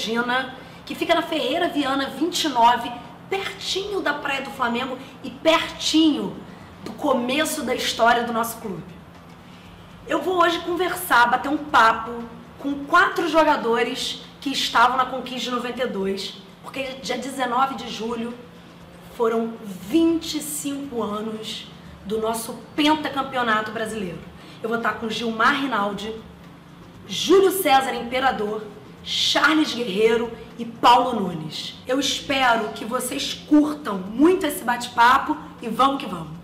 Leopoldina, que fica na Ferreira Viana 29, pertinho da Praia do Flamengo e pertinho do começo da história do nosso clube. Eu vou hoje conversar, bater um papo com 4 jogadores que estavam na Conquista de 92, porque dia 19 de julho foram 25 anos do nosso pentacampeonato brasileiro. Eu vou estar com Gilmar Rinaldi, Júlio César Imperador, Charles Guerreiro e Paulo Nunes. Eu espero que vocês curtam muito esse bate-papo e vamos que vamos!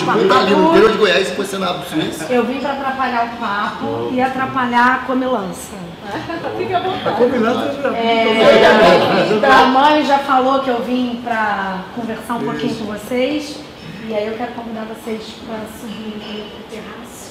No interior de Goiás e foi Senado Suíço. Eu vim para atrapalhar o papo e atrapalhar a comilança. Fica à vontade. A comilança A mãe já falou que eu vim para conversar um pouquinho com vocês. E aí eu quero convidar vocês para subir no terraço.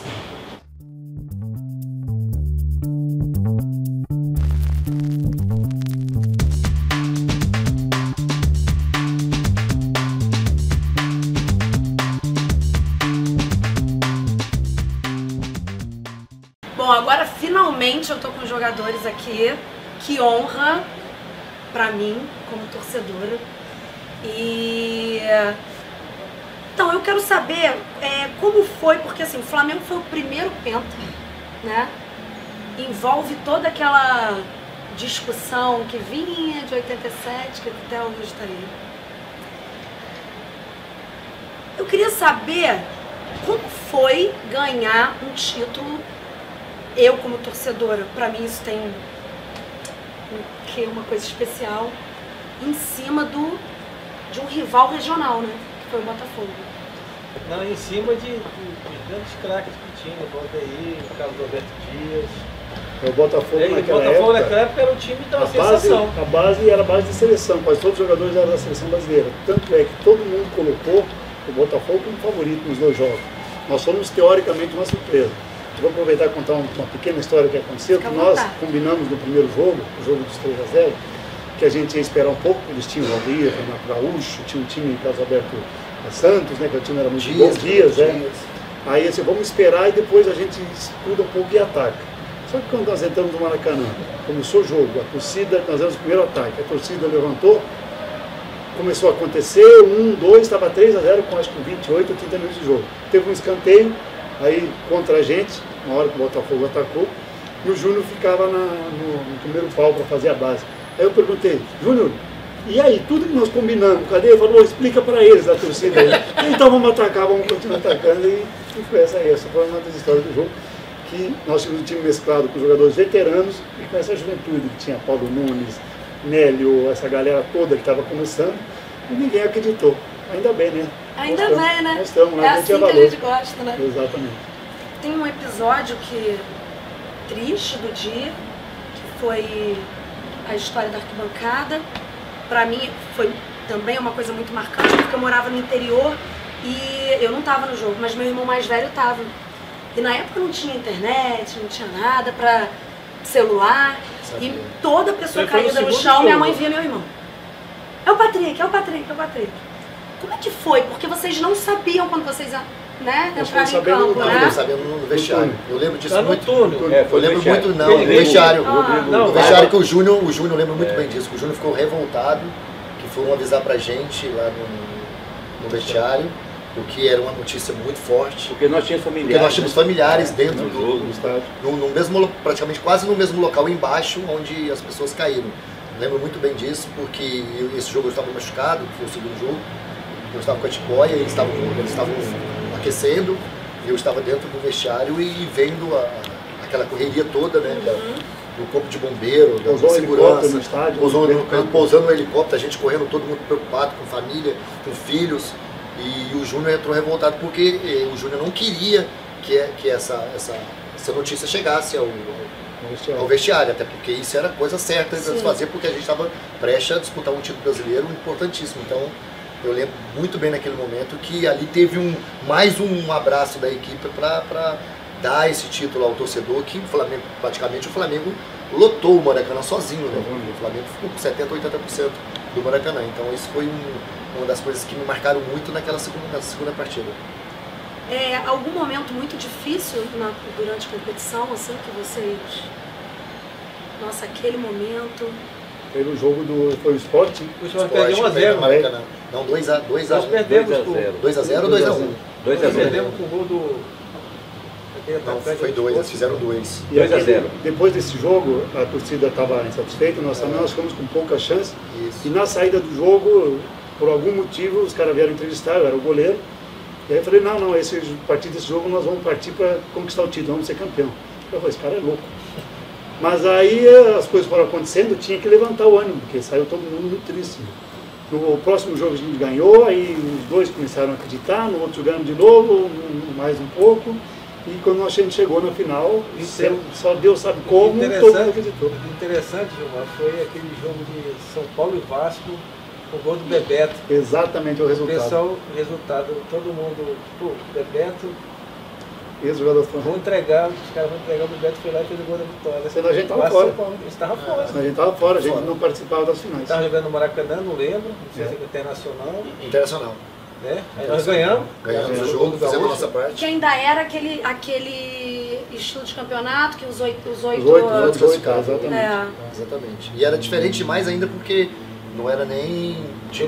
Bom, agora finalmente eu tô com os jogadores aqui, que honra pra mim como torcedora. E então eu quero saber como foi, porque assim, o Flamengo foi o primeiro penta, né? Envolve toda aquela discussão que vinha de 87, que até hoje está aí. Eu queria saber como foi ganhar um título. Eu, como torcedora, pra mim isso tem uma coisa especial, em cima de um rival regional, né? Que foi o Botafogo. Não, em cima de grandes craques que tinha, o Valdeir, o Carlos Alberto Dias. O Botafogo naquela época era o time da sensação. A base era a base de seleção, quase todos os jogadores eram da seleção brasileira. Tanto é que todo mundo colocou o Botafogo como favorito nos 2 jogos. Nós fomos teoricamente uma surpresa. Vou aproveitar e contar uma pequena história que aconteceu, que nós combinamos no primeiro jogo, o jogo dos 3-0, que a gente ia esperar um pouco, eles tinham o Valdir, Renato Gaúcho, tinha um time em Carlos Alberto Santos, né, que o time era muito bom, Dias. Aí assim, vamos esperar e depois a gente estuda um pouco e ataca. Só que quando nós entramos no Maracanã, começou o jogo, a torcida, nós demos o primeiro ataque, a torcida levantou, começou a acontecer, 1, 2, estava 3-0 com acho que 28 ou 30 minutos de jogo. Teve um escanteio, aí contra a gente, na hora que o Botafogo atacou, e o Júnior ficava no primeiro pau para fazer a base. Aí eu perguntei, Júnior, e aí, tudo que nós combinamos, cadê? Ele falou, explica para eles, da torcida aí. Então vamos atacar, vamos continuar atacando, e foi essa foi uma das histórias do jogo, que nós tínhamos um time mesclado com jogadores veteranos e com essa juventude, que tinha Paulo Nunes, Nélio, essa galera toda que estava começando, e ninguém acreditou. Ainda bem, né? Ainda bem, né? Nós estamos lá, é assim que a gente gosta, né? Exatamente. Tem um episódio triste do dia, que foi a história da arquibancada. Pra mim foi também uma coisa muito marcante, porque eu morava no interior e eu não estava no jogo, mas meu irmão mais velho estava. E na época não tinha internet, não tinha nada pra celular. E toda pessoa caída no chão, minha mãe via meu irmão. É o Patrick, é o Patrick, é o Patrick. Como é que foi? Porque vocês não sabiam quando vocês entraram em campo, né? Eu sabia no vestiário. Eu lembro disso muito. Eu lembro muito, no vestiário. No vestiário que o Júnior lembra muito bem disso. O Júnior ficou revoltado, que foram avisar pra gente lá no vestiário, o que era uma notícia muito forte. Porque nós tínhamos familiares. Porque nós tínhamos familiares dentro do estádio. No mesmo, praticamente quase no mesmo local embaixo, onde as pessoas caíram. Eu lembro muito bem disso, porque esse jogo eu estava machucado, que foi o segundo jogo. Eu estava com a tipóia, eles estavam aquecendo, eu estava dentro do vestiário e vendo aquela correria toda, né, do corpo de bombeiro, da segurança, no estádio, pousando no helicóptero, a gente correndo, todo mundo preocupado, com família, com filhos, e o Júnior entrou revoltado porque o Júnior não queria que essa notícia chegasse ao vestiário, até porque isso era coisa certa de fazer, porque a gente estava prestes a disputar um título brasileiro importantíssimo. Então eu lembro muito bem naquele momento que ali teve mais um abraço da equipe para dar esse título ao torcedor, que o Flamengo, praticamente o Flamengo lotou o Maracanã sozinho, né? O Flamengo ficou com 70%, 80% do Maracanã. Então isso foi uma das coisas que me marcaram muito naquela segunda partida. Algum momento muito difícil durante a competição, assim, que vocês... Nossa, aquele momento... Teve o jogo foi o Sport. O Sport perdeu 1-0. Maracanã. Não, 2-1. Nós perdemos 2-0 ou 2-1? 2-0. Perdemos com o gol do... Não, foi 2, eles fizeram 2. 2-0. Depois desse jogo, a torcida estava insatisfeita, nós ficamos com pouca chance. Isso. E na saída do jogo, por algum motivo, os caras vieram entrevistar, eu era o goleiro. E aí eu falei, não, a partir desse jogo nós vamos partir para conquistar o título, vamos ser campeão. Eu falei, esse cara é louco. Mas aí as coisas foram acontecendo, tinha que levantar o ânimo, porque saiu todo mundo muito triste. No próximo jogo a gente ganhou, aí os dois começaram a acreditar, no outro jogamos de novo, mais um pouco. E quando a gente chegou na final, só Deus sabe como, todo mundo acreditou. Interessante, Gilmar, foi aquele jogo de São Paulo e Vasco, o gol do Bebeto. Exatamente o resultado. Todo mundo, Bebeto, ex-jogador fã. os caras vão entregar, o Bebeto foi lá e fez o gol da vitória. Senão a gente estava fora. A gente estava fora, a gente não participava das finais. Estava jogando no Maracanã, não lembro, não sei se é Internacional. Internacional. Né? Aí nós ganhamos o jogo, fizemos a nossa parte. Que ainda era aquele estilo de campeonato que os oito classificados, exatamente. E era diferente demais ainda porque não era nem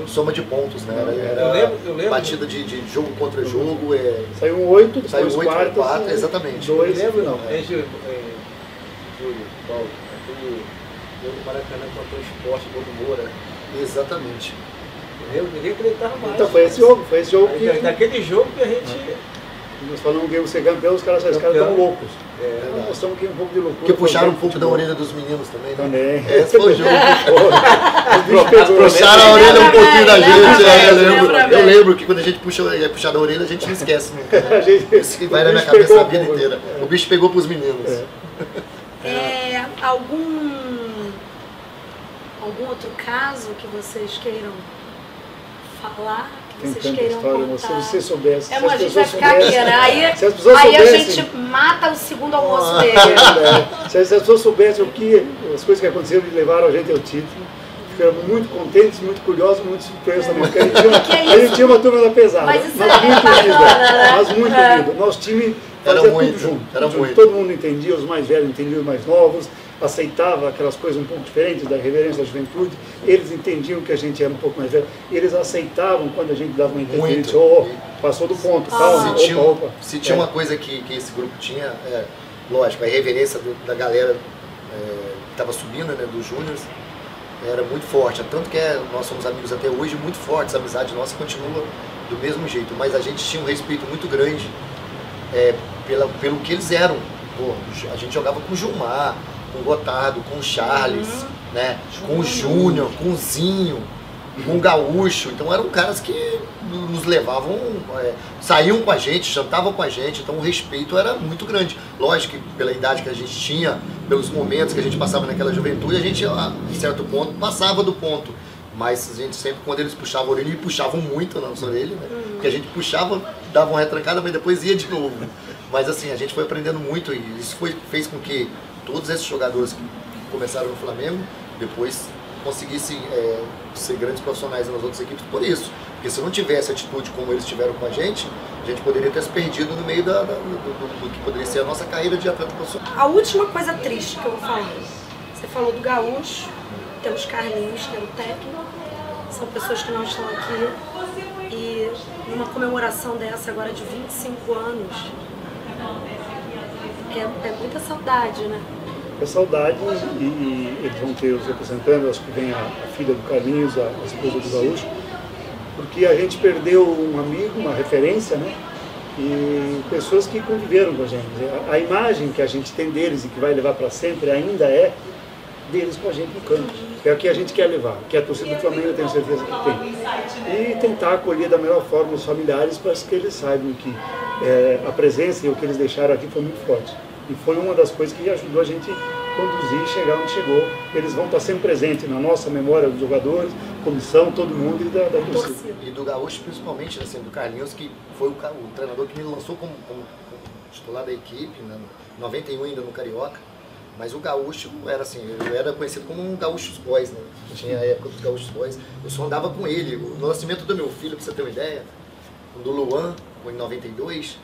soma de pontos, né? Era eu lembro batida de jogo contra jogo. Saiu um 8, depois saiu 8, 4, exatamente. 2, lembro não. Júlio, Paulo, aquele jogo do Maracanã contra o Sport, gol do Moura. Exatamente. Ninguém acreditava mais. Então foi esse jogo que... Daquele jogo que a gente... Nós falamos que ia ser campeão, os caras estão loucos. Nós estamos aqui um pouco de loucura. Porque puxaram um pouco da orelha dos meninos também, né? Também. Esse foi o jogo. Puxaram a orelha um pouquinho da gente. Eu lembro que quando a gente puxar da orelha, a gente não esquece nunca. Isso que vai na minha cabeça a vida inteira. O bicho pegou pros meninos. Algum outro caso que vocês queiram falar, que tem vocês queiram história, contar? se você soubesse. A gente vai ficar aqui, né? Aí a gente mata o segundo almoço dele. Se as pessoas soubessem as coisas que aconteceram e levaram a gente ao título, ficamos muito contentes, muito curiosos, muito surpresos também. Porque a gente tinha uma turma da pesada. Mas isso muito unida. Mas muito unido. Nosso time fazia tudo junto. Todo mundo entendia, os mais velhos entendiam os mais novos. Aceitava aquelas coisas um pouco diferentes da reverência da juventude, eles entendiam que a gente era um pouco mais velho, eles aceitavam quando a gente dava uma entrevista, passou do ponto, calma, Se tinha uma coisa que esse grupo tinha, lógico, a reverência da galera que estava subindo, né, dos júniors, era muito forte, tanto que nós somos amigos até hoje, muito fortes, a amizade nossa continua do mesmo jeito, mas a gente tinha um respeito muito grande pelo que eles eram. Pô, a gente jogava com o Gilmar, com o Gotardo, com o Charles, né? Com o Júnior, com o Zinho, com o Gaúcho. Então eram caras que nos levavam, saíam com a gente, jantavam com a gente, então o respeito era muito grande. Lógico que pela idade que a gente tinha, pelos momentos que a gente passava naquela juventude, a gente, a certo ponto, passava do ponto. Mas a gente sempre, quando eles puxavam a orelha, e puxavam muito na nossa orelha, né? Porque a gente puxava, dava uma retrancada, mas depois ia de novo. Mas assim, a gente foi aprendendo muito e isso fez com que todos esses jogadores que começaram no Flamengo, depois conseguissem ser grandes profissionais nas outras equipes por isso. Porque se não tivesse atitude como eles tiveram com a gente poderia ter se perdido no meio do que poderia ser a nossa carreira de atleta profissional. A última coisa triste que eu vou falar, você falou do Gaúcho, temos Carlinhos, que era o técnico, são pessoas que não estão aqui, e numa comemoração dessa agora de 25 anos, é muita saudade, né? É saudade e eles vão ter os representantes, acho que vem a filha do Carlinhos, a esposa do Gaúcho, porque a gente perdeu um amigo, uma referência, né? E pessoas que conviveram com a gente. A imagem que a gente tem deles e que vai levar para sempre ainda é deles com a gente no campo. É o que a gente quer levar, que a torcida do Flamengo eu tenho certeza que tem. E tentar acolher da melhor forma os familiares para que eles saibam que a presença e o que eles deixaram aqui foi muito forte. E foi uma das coisas que ajudou a gente a conduzir e chegar onde chegou. Eles vão estar sempre presentes na nossa memória, dos jogadores, comissão, todo mundo e da torcida. E do Gaúcho principalmente, assim, do Carlinhos, que foi o treinador que me lançou como titular da equipe, né? 91 ainda no Carioca. Mas o gaúcho era assim, eu era conhecido como um Gaúchos Boys, né? Tinha a época dos Gaúchos Boys. Eu só andava com ele. No nascimento do meu filho, pra você ter uma ideia, do Luan, em 92,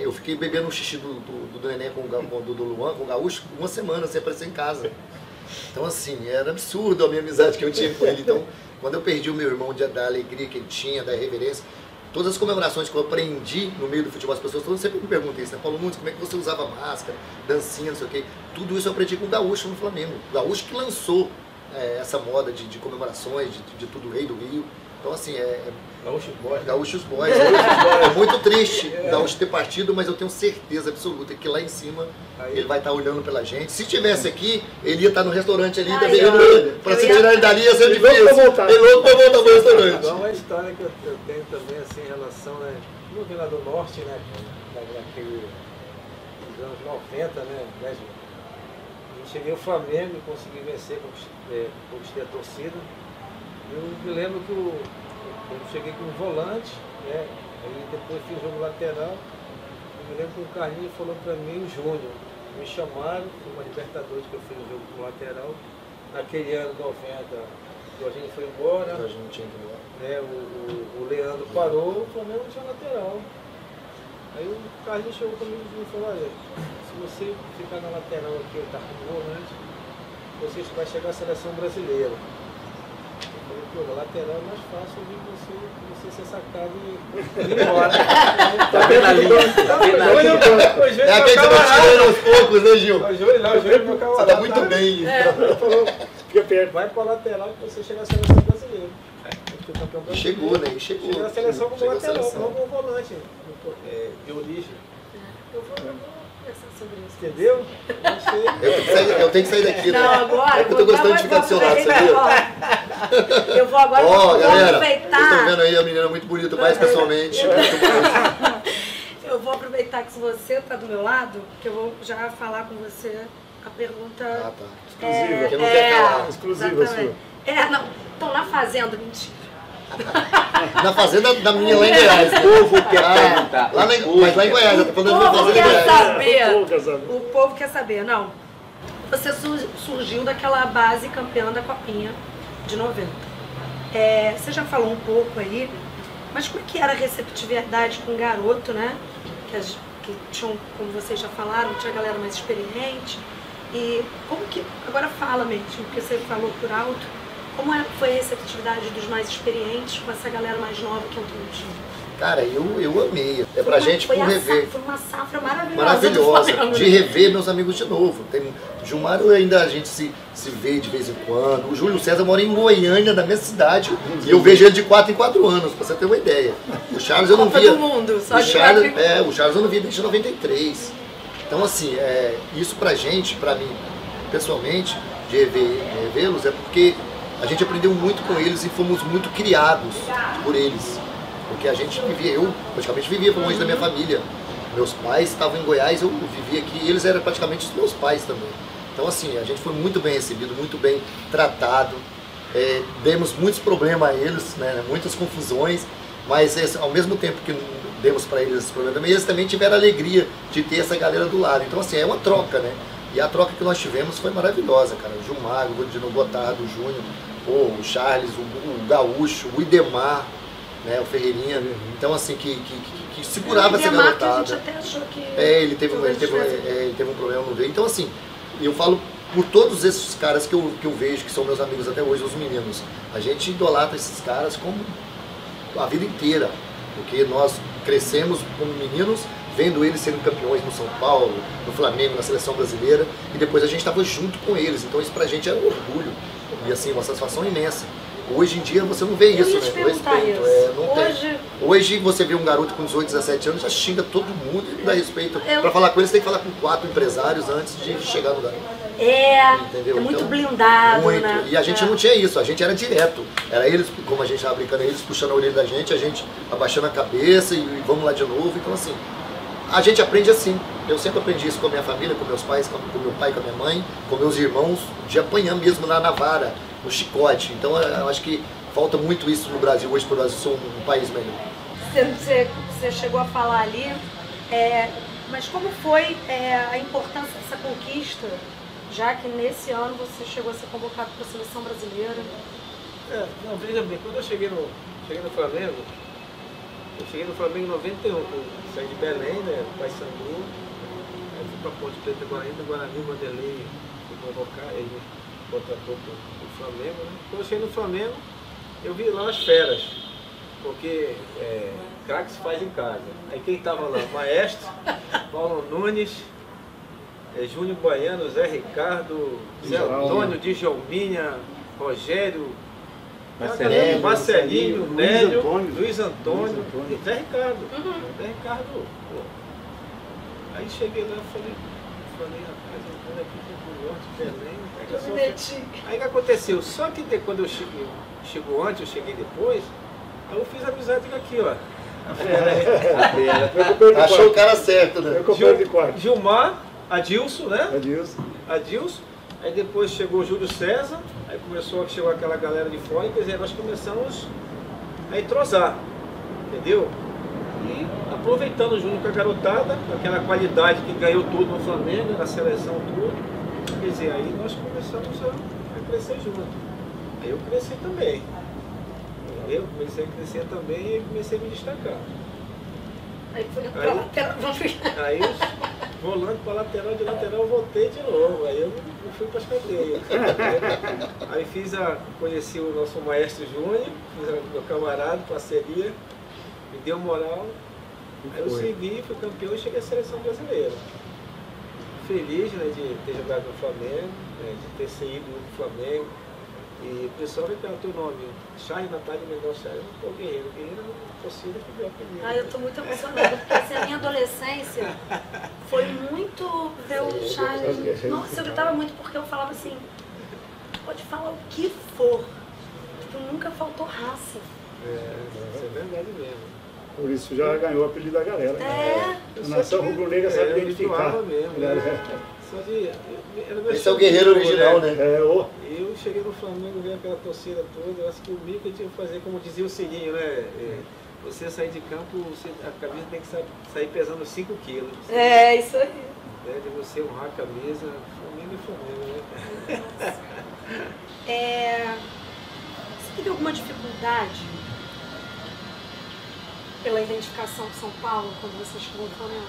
eu fiquei bebendo o xixi do neném do Luan, com o gaúcho, uma semana sem aparecer em casa. Então assim, era absurdo a minha amizade que eu tinha com ele. Então, quando eu perdi o meu irmão, da alegria que ele tinha, da reverência, todas as comemorações que eu aprendi no meio do futebol, as pessoas todas sempre me perguntam isso, né? Paulo Nunes, como é que você usava máscara, dancinha, não sei o quê. Tudo isso eu aprendi com o gaúcho no Flamengo. O gaúcho que lançou essa moda de comemorações, de tudo rei do Rio. Então assim, Gaúchos Boys. Gaúchos Boys. É muito triste o Gaúcho ter partido, mas eu tenho certeza absoluta que lá em cima ele vai estar olhando pela gente. Se estivesse aqui, ele ia estar no restaurante ali, para se tirar ele dali, ia ser difícil. Ele louco para voltar pro restaurante. Então, uma história que eu tenho também, assim, em relação, né, no Rio do Norte, né, naquele anos 90, né, eu cheguei ao Flamengo e consegui vencer, conquistei a torcida. Eu me lembro que eu cheguei com um volante, né? Aí depois fiz jogo lateral. Eu me lembro que o Carlinhos falou para mim, o Júnior, me chamaram, foi uma Libertadores que eu fiz um jogo com lateral. Naquele ano 90, o Jorginho foi embora, né? O Leandro parou, o Flamengo não tinha lateral. Aí o Carlinhos chegou comigo e falou, olha, se você ficar na lateral aqui, eu estar com o volante, você vai chegar à seleção brasileira. Pô, lateral é mais fácil de você ser sacado e ir embora. Tá bem na linha. É aquele que você vai tirando aos poucos, né, Gil? O Júlio, meu camarada. Você tá muito bem. Fica perto. Vai pra lateral e você chega à seleção brasileira. Chegou, né? Chegou. Chegou à seleção como lateral, não como volante. De origem. Eu vou conversar sobre isso. Entendeu? Eu tenho que sair daqui, né? Não, agora. Eu tô gostando de ficar do seu lado, sabia? Eu vou agora galera, aproveitar. vocês estão vendo aí a menina muito bonita, mais pessoalmente. Eu vou aproveitar que você está do meu lado, que eu vou já falar com você a pergunta. Ah, tá. Exclusiva. Que não quer calar. Exclusiva sua. Não. Então, na Fazenda, mentira. Na Fazenda da minha lá em Goiás. O povo quer perguntar. Mas lá em Goiás, eu tô falando da O povo Fazenda em quer Goiás. saber. O povo quer saber, não. Você surgiu daquela base campeã da Copinha de 90. Você já falou um pouco aí, mas como é que era a receptividade com o garoto, né? Que tinham, como vocês já falaram, tinha a galera mais experiente. E como que, agora fala mesmo, porque você falou por alto, como foi a receptividade dos mais experientes com essa galera mais nova que entrou no time? Cara, eu amei. Pra gente por rever. Foi uma safra maravilhosa. Maravilhosa. Do Flamengo, de rever meus amigos de novo. Gilmar ainda a gente se vê de vez em quando. O Júlio César mora em Goiânia, na minha cidade. E eu vejo ele de 4 em 4 anos, pra você ter uma ideia. O Charles eu não via. Todo mundo, só o Charles, de o Charles eu não via desde 93. Então assim, isso pra gente, pra mim, pessoalmente, de revê-los, é porque a gente aprendeu muito com eles e fomos muito criados por eles. Porque a gente vivia, eu praticamente vivia longe da minha família. Meus pais estavam em Goiás, eu vivia aqui e eles eram praticamente os meus pais também. Então assim, a gente foi muito bem recebido, muito bem tratado. Demos muitos problemas a eles, né, muitas confusões, mas ao mesmo tempo que demos para eles esses problemas, eles também tiveram a alegria de ter essa galera do lado. Então assim, é uma troca, né? E a troca que nós tivemos foi maravilhosa, cara. O Gilmar, o Godino Gotardo, o Júnior, o Charles, o Gaúcho, o Idemar, né, o Ferreirinha. Então assim, que segurava essa garotada. A gente até achou que... Ele teve um problema no veio. Então assim, eu falo por todos esses caras que eu vejo, que são meus amigos até hoje, os meninos. A gente idolatra esses caras como a vida inteira. Porque nós crescemos como meninos, vendo eles sendo campeões no São Paulo, no Flamengo, na seleção brasileira, e depois a gente estava junto com eles, então isso pra gente era um orgulho, e assim, uma satisfação imensa. Hoje em dia você não vê isso, né? O respeito, não tem. Hoje você vê um garoto com 18, 17 anos, já xinga todo mundo e não dá respeito. Pra falar com eles tem que falar com 4 empresários antes de chegar no lugar. Entendeu? É muito então, blindado, muito. Né? E a gente não tinha isso, a gente era direto. Era eles, como a gente estava brincando, eles puxando a orelha da gente, a gente abaixando a cabeça e vamos lá de novo. Então assim, a gente aprende assim. Eu sempre aprendi isso com a minha família, com meus pais, com meu pai, com a minha mãe, com meus irmãos, de apanhar mesmo na vara, no chicote. Então eu acho que falta muito isso no Brasil hoje, para o Brasil ser um país melhor. Você chegou a falar ali, Mas como foi a importância dessa conquista, já que nesse ano você chegou a ser convocado para a seleção brasileira? Não, veja bem, quando eu cheguei no Flamengo, em 91, eu saí de Belém, né, Paysandu, aí fui para Ponte Preta, Guarani, Vanderlei, fui convocar, ele me contratou para o Flamengo, né. Quando eu cheguei no Flamengo, eu vi lá as feras, porque craque se faz em casa. Aí quem estava lá? Maestro, Paulo Nunes, Júnior Baiano, Zé Ricardo, Zé Antônio, Djalminha, Rogério, Marcelinho, Nélio, Luiz Antônio e Zé Ricardo. Zé Ricardo. Pô. Aí cheguei lá e falei, rapaz, eu vou aqui pro Norte, Belém. Aí o que aconteceu? Só que quando eu chegou antes, eu cheguei depois, aí eu fiz amizade aqui, ó. Achou o cara certo, né? Gilmar, Adilson, né? Adilson. Aí depois chegou o Júlio César, aí chegou aquela galera de fora, e quer dizer, nós começamos a entrosar, entendeu? E aproveitando o Júnior com a garotada, aquela qualidade que ganhou tudo no Flamengo, na seleção tudo, quer dizer, aí nós começamos a crescer junto. Aí eu cresci também. Eu comecei a crescer também e comecei a me destacar. Aí foi pra lateral. Aí volando para lateral, de lateral eu voltei de novo. Aí eu fui para as cadeias. Aí conheci o nosso maestro Júnior, meu camarada, parceria, me deu moral. Aí eu segui, fui campeão e cheguei à seleção brasileira. Feliz, né, de ter jogado no Flamengo, né, de ter saído do Flamengo. E o pessoal vai pegar o teu nome, Charles Natália Mendonça, o Guerreiro. O Guerreiro é uma torcida que deu a primeira. Eu tô muito emocionada, porque assim, a minha adolescência foi muito ver o Charles. Nossa, eu gritava muito porque eu falava assim, pode falar o que for, tipo, nunca faltou raça. Isso é verdade mesmo. Por isso já ganhou o apelido da galera. A nação rubro-negra sabe identificar. Mesmo, esse é o guerreiro original, né? Eu cheguei no Flamengo, vi aquela torcida toda, eu acho que o Mica tinha que fazer como dizia o Sininho, né? Você sair de campo, a camisa tem que sair pesando 5 quilos. Isso aí. De você honrar a camisa, Flamengo é Flamengo, né? Você teve alguma dificuldade pela identificação com São Paulo quando você chegou no Flamengo?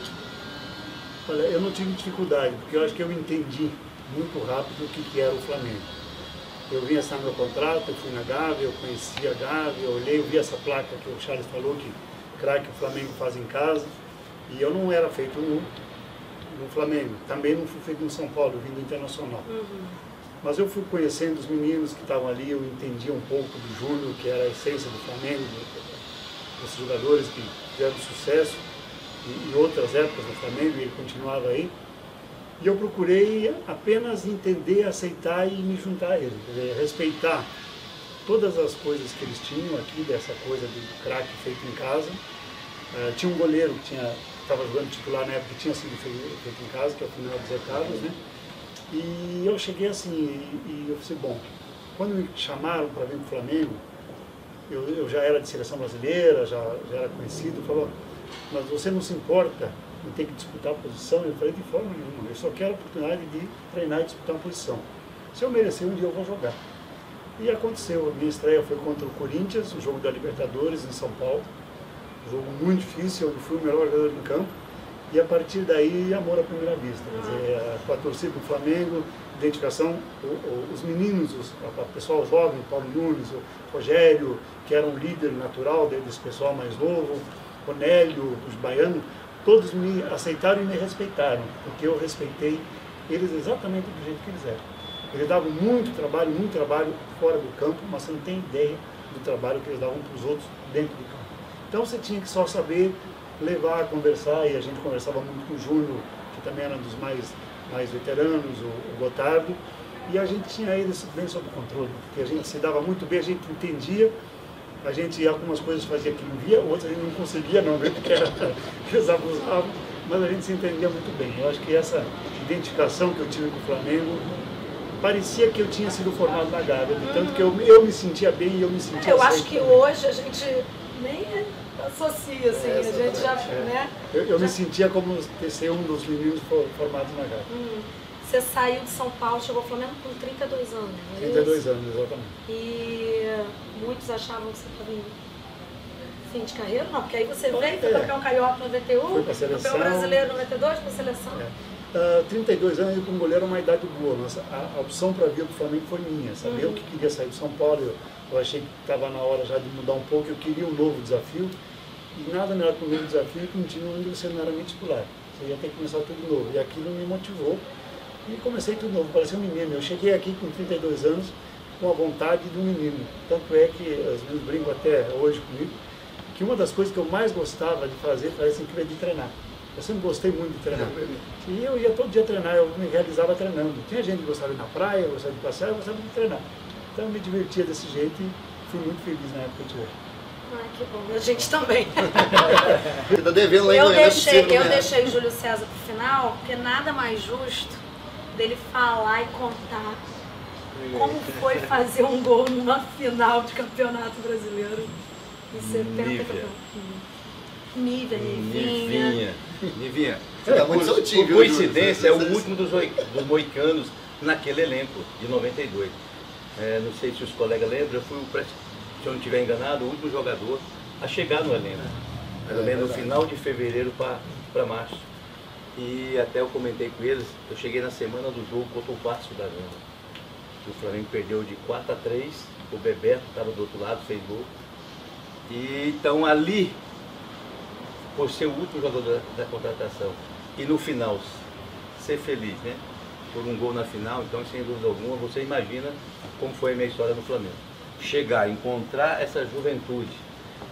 Olha, eu não tive dificuldade, porque eu acho que eu entendi muito rápido o que era o Flamengo. Eu vim assinar meu contrato, eu fui na Gávea, eu conheci a Gávea, eu olhei, eu vi essa placa que o Charles falou, que craque o Flamengo faz em casa, e eu não era feito no Flamengo, também não fui feito no São Paulo, eu vim do Internacional. Mas eu fui conhecendo os meninos que estavam ali, eu entendi um pouco do Júnior, que era a essência do Flamengo, desses jogadores que fizeram sucesso, em outras épocas do Flamengo, e ele continuava aí. E eu procurei apenas entender, aceitar e me juntar a ele, respeitar todas as coisas que eles tinham aqui, dessa coisa do craque feito em casa. Tinha um goleiro que estava jogando titular na época, que tinha sido feito em casa, que é o Final dos Zé Carlos, né? E eu cheguei assim, e eu falei, bom, quando me chamaram para vir para o Flamengo, eu já era de seleção brasileira, já era conhecido, falou, mas você não se importa em ter que disputar a posição? Eu falei, de forma nenhuma, eu só quero a oportunidade de treinar e disputar uma posição. Se eu merecer, um dia eu vou jogar. E aconteceu, a minha estreia foi contra o Corinthians, o jogo da Libertadores em São Paulo, um jogo muito difícil, eu fui o melhor jogador em campo, e a partir daí, amor à primeira vista, quer dizer, com a torcida do Flamengo, identificação, os meninos, o pessoal jovem, Paulo Nunes, o Rogério, que era um líder natural desse pessoal mais novo, o Nélio, os baianos, todos me aceitaram e me respeitaram, porque eu respeitei eles exatamente do jeito que eles eram. Eles davam muito trabalho fora do campo, mas você não tem ideia do trabalho que eles davam para os outros dentro do campo. Então você tinha que só saber levar, conversar, e a gente conversava muito com o Júnior, que também era um dos mais veteranos, o Gotardo, e a gente tinha eles bem sob controle, porque a gente se dava muito bem, a gente entendia, a gente algumas coisas fazia que não via, outras a gente não conseguia não ver, porque eles abusavam, mas a gente se entendia muito bem. Eu acho que essa identificação que eu tive com o Flamengo, parecia que eu tinha sido formado na Gávea, tanto que eu me sentia bem e eu me sentia Eu acho que hoje a gente nem associa, assim, a gente já, né? Eu me sentia como ser um dos meninos formados na Gávea. Você saiu de São Paulo, chegou ao Flamengo com 32 anos, não é 32 isso? anos, exatamente. E muitos achavam que você estava em fim de carreira, não, porque aí você veio, foi campeão carioca em 91, fui pra seleção, campeão brasileiro em 92, para a seleção. 32 anos, eu como goleiro, era uma idade boa. Nossa, a opção para vir para o Flamengo foi minha, sabe? Eu que queria sair de São Paulo, eu achei que estava na hora já de mudar um pouco, eu queria um novo desafio. E nada melhor que um novo desafio que um time onde você não era nem titular. Você ia ter que começar tudo novo. E aquilo me motivou. E comecei tudo novo, parecia um menino. Eu cheguei aqui com 32 anos com a vontade de um menino. Tanto é que os meninos brincam até hoje comigo, que uma das coisas que eu mais gostava de fazer foi assim, que de treinar. Eu sempre gostei muito de treinar. E eu ia todo dia treinar, eu me realizava treinando. Tinha gente que gostava de ir na praia, gostava de passear, eu gostava de treinar. Então eu me divertia desse jeito e fui muito feliz na época de hoje. Ai, que bom. A gente também. Você tá devendo lá em Eu Goiânia, não é possível, né? deixei Júlio César pro final, porque nada mais justo dele falar e contar como foi fazer um gol numa final de campeonato brasileiro em 70. Nivinha. Você tá muito soltinho, Por viu, coincidência, é Júlio? o último dos moicanos naquele elenco de 92. Não sei se os colegas lembram, eu fui, se eu não estiver enganado, o último jogador a chegar no elenco. Mais ou menos no final de fevereiro para março. E até eu comentei com eles, eu cheguei na semana do jogo contra o Vasco da Gama. O Flamengo perdeu de 4-3, o Bebeto estava do outro lado, fez gol. E então ali, por ser o último jogador da contratação, e no final ser feliz, né? Por um gol na final, então sem dúvida alguma, você imagina como foi a minha história no Flamengo. Chegar, encontrar essa juventude,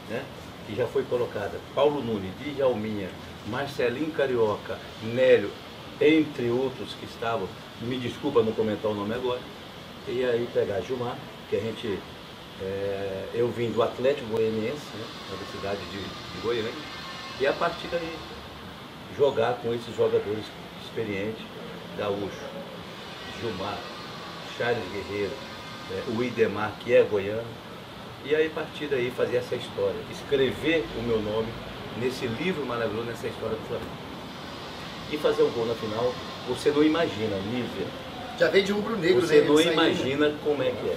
né? Que já foi colocada, Paulo Nunes, Djalminha, Marcelinho Carioca, Nélio, entre outros que estavam, me desculpa não comentar o nome agora, e aí pegar Gilmar, que a gente, eu vim do Atlético Goianiense, né? Da cidade de Goiânia, e a partir daí jogar com esses jogadores experientes, Gaúcho, Gilmar, Charles Guerreiro, o Idemar, que é goiano, e aí a partir daí fazer essa história, escrever o meu nome nesse livro maravilhoso, nessa história do Flamengo. E fazer um gol na final, você não imagina, Nívia. Já veio de rubro-negro, né? Você não Ele saiu, imagina como é que é.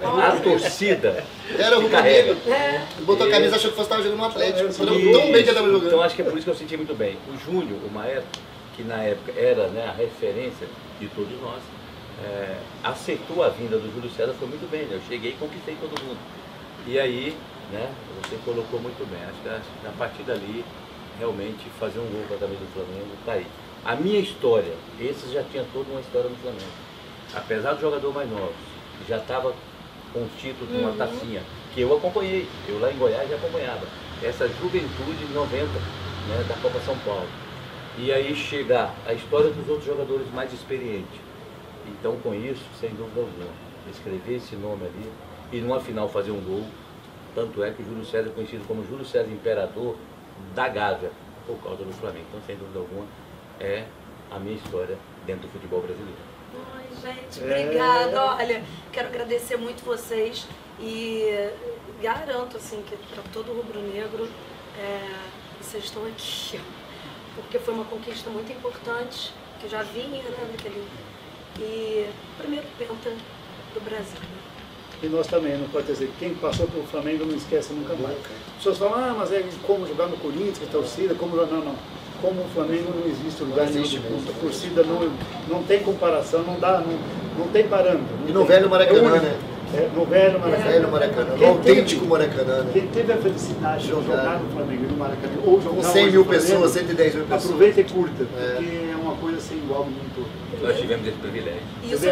A torcida Era te carrega. rubro-negro. Botou a camisa, achou que você estava jogando no Atlético. Você não tão bem que ele estava jogando. Então acho que é por isso que eu senti muito bem. O Júnior, o maestro, que na época era, né, a referência de todos nós, aceitou a vinda do Júlio César, foi muito bem, né? Eu cheguei e conquistei todo mundo. E aí, né, você colocou muito bem. Acho que a partir dali, realmente, fazer um gol com a camisa do Flamengo, tá aí. A minha história, esses já tinham toda uma história no Flamengo. Apesar do jogador mais novo, já estava com o título de uma tacinha, que eu acompanhei, eu lá em Goiás já acompanhava. Essa juventude de 90, né, da Copa São Paulo. E aí chegar a história dos outros jogadores mais experientes. Então com isso, sem dúvida alguma, escrever esse nome ali e numa final fazer um gol. Tanto é que o Júlio César é conhecido como Júlio César Imperador da Gávea, por causa do Flamengo. Então sem dúvida alguma é a minha história dentro do futebol brasileiro. Ai, gente, obrigada. Olha, quero agradecer muito vocês e garanto assim que para todo rubro-negro vocês estão aqui, porque foi uma conquista muito importante que já vinha, né, naquele e primeiro penta do Brasil. E nós também, não pode dizer, quem passou pelo Flamengo não esquece nunca mais. As pessoas falam, mas é como jogar no Corinthians, que torcida, como não. Como o Flamengo não existe lugar nenhum de ponta, a torcida não tem comparação, não tem parâmetro. E no velho Maracanã, né? No velho Maracanã. Velho Maracanã, no autêntico Maracanã, né? Quem teve a felicidade de jogar no Flamengo e no Maracanã, ou jogar Com 100 hoje mil no Flamengo, pessoas, 110 mil pessoas. aproveita e curta, porque é uma coisa sem igual no mundo todo. Nós tivemos esse privilégio. Isso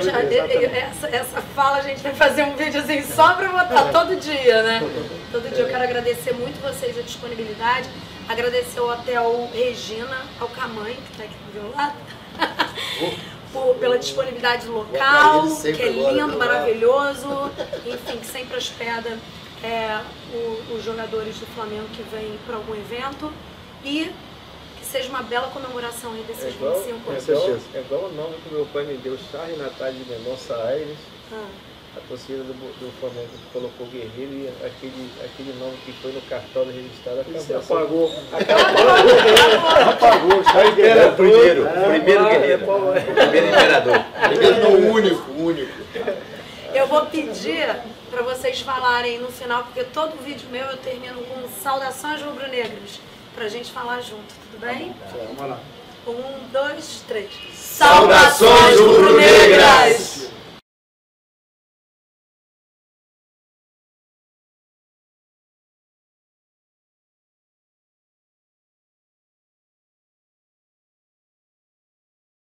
essa fala a gente vai fazer um vídeo assim só para botar todo dia, né? Todo dia. Eu quero agradecer muito vocês a disponibilidade, agradecer ao Hotel Regina, ao Camanho, que está aqui do meu lado, pela disponibilidade local, que é lindo, maravilhoso, enfim, que sempre hospeda os jogadores do Flamengo que vêm para algum evento e que seja uma bela comemoração aí desses 25 anos. É igual o nome que meu pai me deu, Charles Natal de Mendonça Aires. a torcida do Flamengo colocou Guerreiro e aquele nome que foi no cartório registrado acabou. Apagou. Era o primeiro guerreiro, o primeiro imperador. Primeiro não, o único. Eu vou pedir para vocês falarem no final, porque todo vídeo meu eu termino com saudações rubro-negras, pra gente falar junto, tudo bem? Vamos lá. 1, 2, 3. Saudações rubro-negras!